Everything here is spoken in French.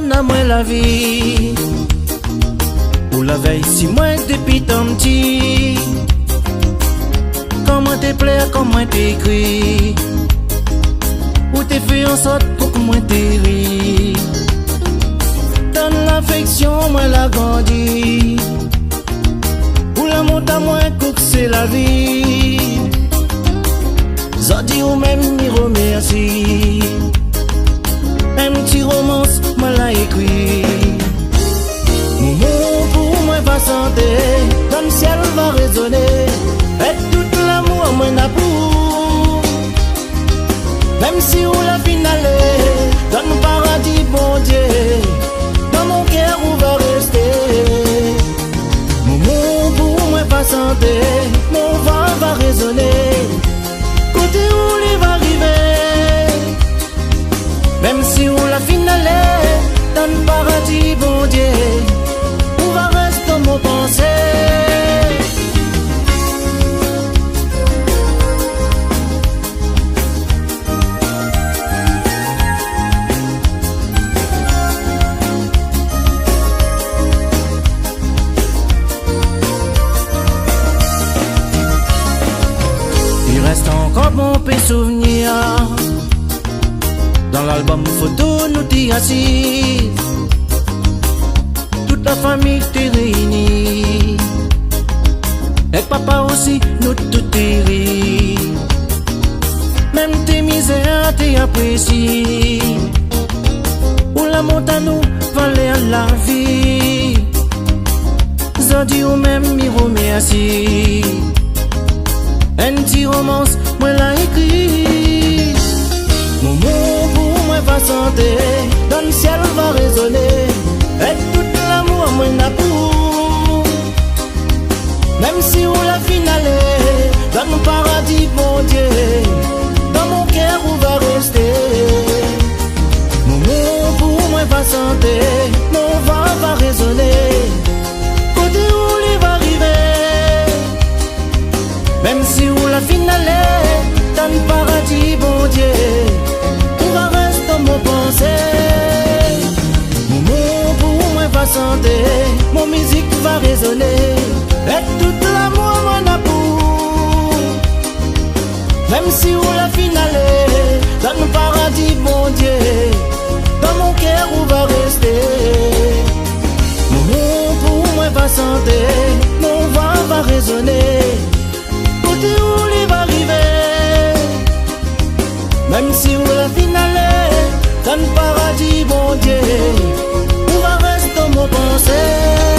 donne à moi la vie. Pour la veille, si moi depuis tant petit. Comment te plaire, comment t'écris. Ou t'es fait en sorte pour que moi t'éris. Donne l'affection, moi la grandit. Ou la monte à moi, que c'est la vie. Zodi ou même m'y remercie. Un petit romance, moi l'a écrit. Mon pour moi va chanter, dans le ciel va résonner. Et tout l'amour moi n'a pour. Même si ou la finale, dans le paradis bon Dieu, dans mon cœur où va rester. Mon pour moi va chanter, mon vent va résonner. Côté où il va arriver. Même si on la finale dans le paradis bon Dieu, où va rester mon pensée. Il reste encore mon petit souvenir. Dans l'album photo nous t'y assis. Toute la famille t'est réunie. Et papa aussi nous tout ri. Même tes misères t'y apprécies. Où la montagne nous valait la vie. Zodi ou même m'y remercie. Un petit romance moi l'a écrit. Mon mot pour moi va chanter, dans le ciel va résonner. Et tout l'amour moi n'a pour. Même si on la finale, dans mon paradis bon Dieu, dans mon cœur où va rester. Mon mot pour moi va chanter, mon vent va résonner. Côté où il va arriver. Même si on la finale, dans le paradis bon Dieu, où va rester mon pensée. Mon mot pour moi va chanter, mon musique va résonner. Et tout l'amour m'en a pour. Même si on la finale, dans le paradis bon Dieu, dans mon cœur où va rester. Mon mot pour moi va chanter, mon vent va résonner. Côté où il va arriver. Même si on la finale, dans le paradis bon Dieu, où va rester mon pensée.